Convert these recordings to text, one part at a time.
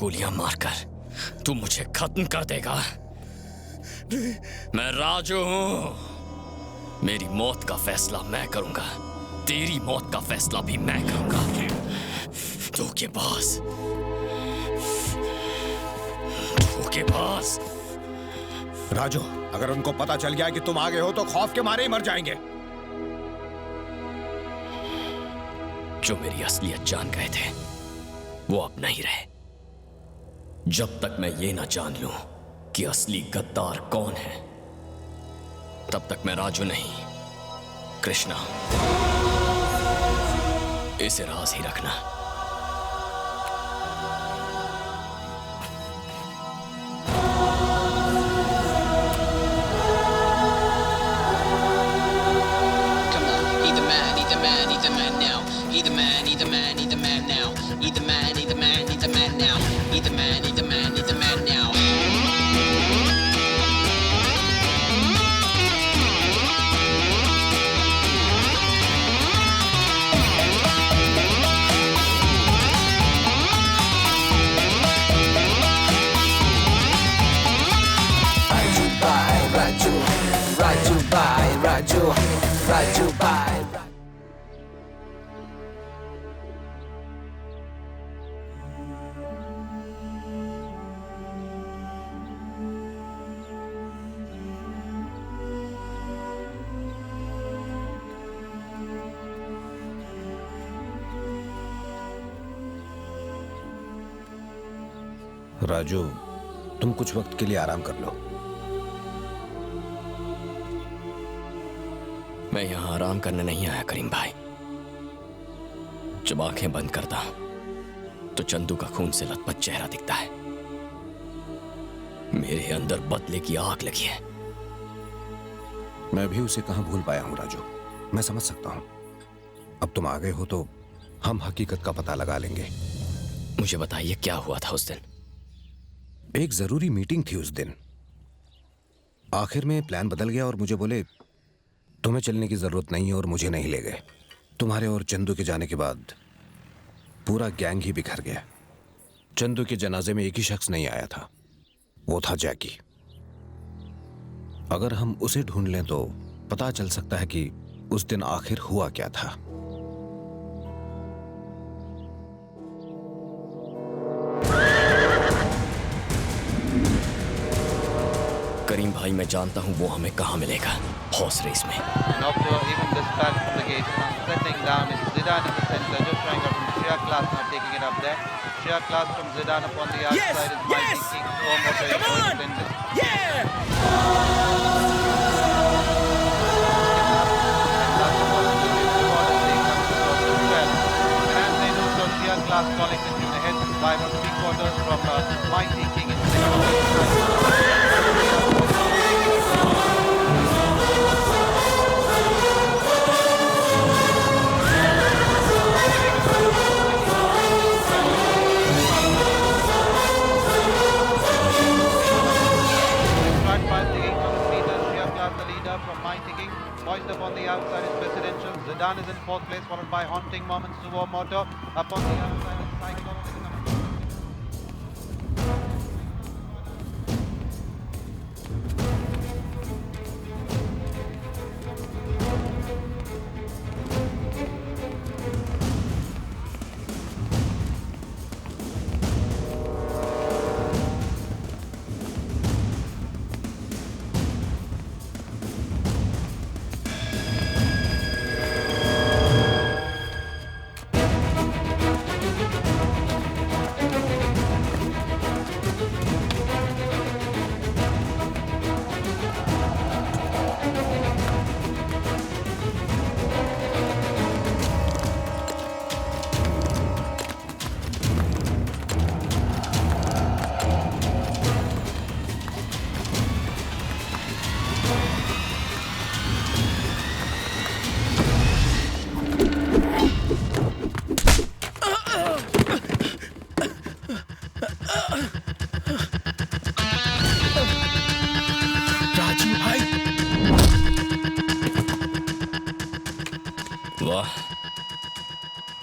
गोलियां मारकर तू मुझे खत्म कर देगा? मैं राजू हूं। मेरी मौत का फैसला मैं करूंगा, तेरी मौत का फैसला भी मैं करूंगा। धोखेबाज, धोखेबाज। राजू, अगर उनको पता चल गया कि तुम आगे हो तो खौफ के मारे ही मर जाएंगे। जो मेरी असलियत जान गए थे वो अब नहीं रहे। जब तक मैं ये ना जान लूं कि असली गद्दार कौन है, तब तक मैं राजू नहीं, कृष्णा। इसे राज ही रखना। Raju bye. राजू, तुम कुछ वक्त के लिए आराम कर लो। मैं यहां आराम करने नहीं आया करीम भाई। जब आंखें बंद करता तो चंदू का खून से लथपथ चेहरा दिखता है। मेरे अंदर बदले की आग लगी है। मैं भी उसे कहां भूल पाया हूं राजू। मैं समझ सकता हूं। अब तुम आ गए हो तो हम हकीकत का पता लगा लेंगे। मुझे बताइए क्या हुआ था उस दिन? एक जरूरी मीटिंग थी उस दिन। आखिर में प्लान बदल गया और मुझे बोले तुम्हें चलने की जरूरत नहीं है और मुझे नहीं ले गए। तुम्हारे और चंदू के जाने के बाद पूरा गैंग ही बिखर गया। चंदू के जनाजे में एक ही शख्स नहीं आया था, वो था जैकी। अगर हम उसे ढूंढ लें तो पता चल सकता है कि उस दिन आखिर हुआ क्या था। करीम भाई, मैं जानता हूं वो हमें कहां मिलेगा। हॉर्स रेस में। Zidane is in fourth place, followed by Haunting Moments, Suwomoto. Up on the outside is Cyclone.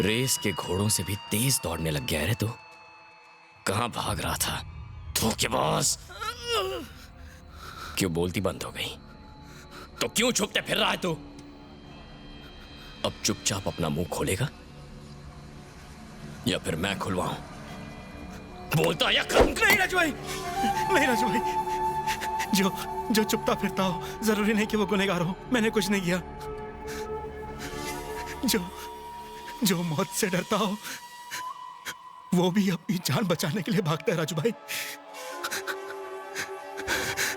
Race के घोड़ों से भी तेज दौड़ने लग गया रे तू। कहां भाग रहा था? धोखेबाज! क्यों बोलती बंद हो गई? तो क्यों छुपते फिर रहा है तू? अब चुपचाप अपना मुंह खोलेगा या फिर मैं खुलवाऊं? बोलता या नहीं राजू भाई, नहीं राजू भाई, जो चुपता फिरता हो जरूरी नहीं कि वो गुनहगार हो। मैंने कुछ नहीं किया। जो मौत से डरता हो वो भी अपनी जान बचाने के लिए भागता है राजू भाई।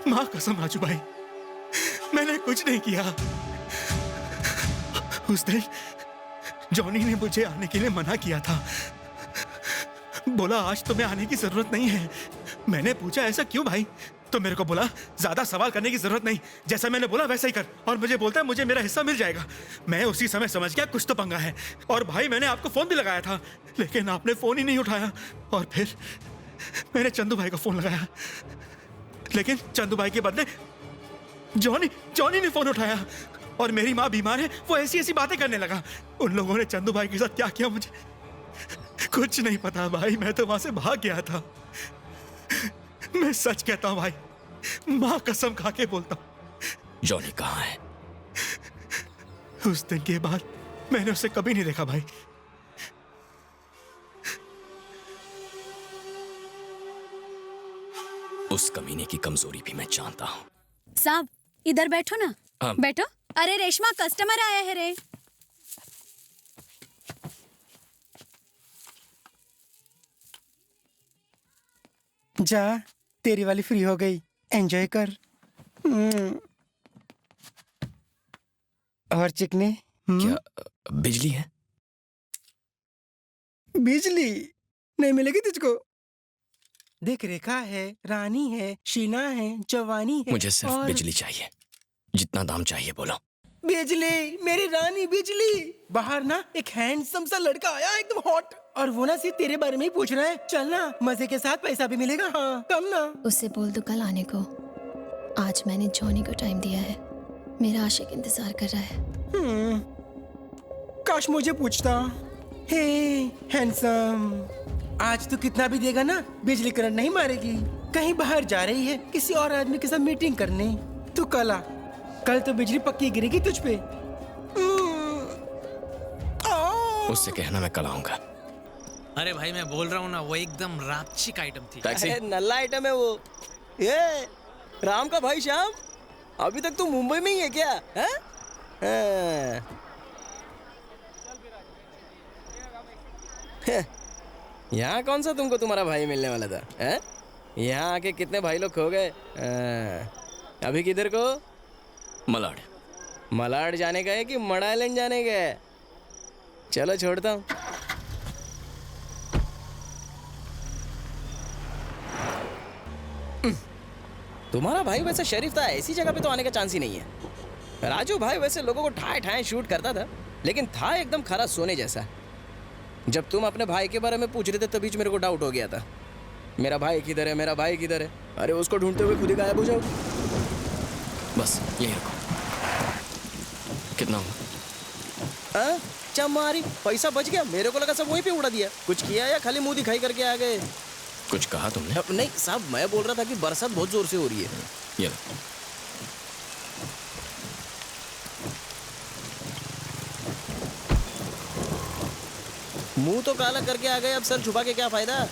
मां कसम राजू भाई, मैंने कुछ नहीं किया। उस दिन जॉनी ने मुझे आने के लिए मना किया था, बोला आज तुम्हें आने की जरूरत नहीं है। मैंने पूछा ऐसा क्यों भाई? तो मेरे को बोला ज्यादा सवाल करने की जरूरत नहीं, जैसा मैंने बोला वैसा ही कर। और मुझे बोलता है मुझे मेरा हिस्सा मिल जाएगा। मैं उसी समय समझ गया कुछ तो पंगा है। और भाई मैंने आपको फोन भी लगाया था, लेकिन आपने फोन ही नहीं उठाया। और फिर मैंने चंदू भाई को फोन लगाया, लेकिन चंदू भाई के बदले जॉनी ने फोन उठाया। और मेरी माँ बीमार है, वो ऐसी ऐसी बातें करने लगा। उन लोगों ने चंदू भाई के साथ क्या किया मुझे कुछ नहीं पता भाई। मैं तो वहां से भाग गया था। मैं सच कहता हूं भाई, मां कसम खा के बोलता हूं। जॉनी कहाँ है? उस दिन के बाद मैंने उसे कभी नहीं देखा भाई। उस कमीने की कमजोरी भी मैं जानता हूं। साहब इधर बैठो ना। बैठो। अरे रेशमा, कस्टमर आया है रे। जा, तेरी वाली फ्री हो गई, एंजॉय कर। और चिकने? क्या बिजली है? बिजली नहीं मिलेगी तुझको। देख, रेखा है, रानी है, शीना है, जवानी है। मुझे सिर्फ और बिजली चाहिए। जितना दाम चाहिए बोलो। बिजली, मेरी रानी बिजली। बाहर ना एक हैंडसम सा लड़का आया, एकदम हॉट। और वो ना सिर्फ तेरे बारे में ही पूछ रहा है। चल ना, मजे के साथ पैसा भी मिलेगा। हाँ, कम ना। उससे बोल दो कल आने को। आज मैंने जॉनी को टाइम दिया है, मेरा आशिक इंतजार कर रहा है। काश मुझे पूछता। हे हैंडसम, आज तू कितना भी देगा ना, बिजली करंट नहीं मारेगी। कहीं बाहर जा रही है किसी और आदमी के साथ मीटिंग करने, तू कल आ। कल तो बिजली पक्की गिरेगी तुझ पे। उससे कहना मैं कल आऊंगा। अरे भाई मैं बोल रहा हूँ ना, वो एकदम रापचिक आइटम थी। टैक्सी। अरे नल्ला आइटम है वो। ये राम का भाई श्याम, अभी तक तू मुंबई में ही है क्या? यहाँ कौन सा तुमको तुम्हारा भाई मिलने वाला था? यहाँ आके कितने भाई लोग खो गए। अभी किधर को? मलाड। मलाड जाने गए कि मड़ा आइलैंड जाने गए? चलो छोड़ता हूँ। तुम्हारा भाई वैसे शरीफ था, ऐसी जगह पे तो आने का चांस ही नहीं है। राजू भाई वैसे लोगों को ठाए ठाए शूट करता था, लेकिन था एकदम खरा सोने जैसा। जब तुम अपने भाई के बारे में पूछ रहे थे तभी मेरे को डाउट हो गया था, मेरा भाई किधर है, मेरा भाई किधर है। अरे उसको ढूंढते हुए खुद ही गायब हो जाओ। बस यही रखो। कितना हुआ? चमारी पैसा बच गया। मेरे को लगा सब वहीं पे उड़ा दिया। कुछ किया या खाली मुंह दिखाई करके आ गए? कुछ कहा तुमने? नहीं साहब, मैं बोल रहा था कि बरसात बहुत जोर से हो रही है। ये लो। मुंह तो काला करके आ गए, अब सर छुपा के क्या फायदा?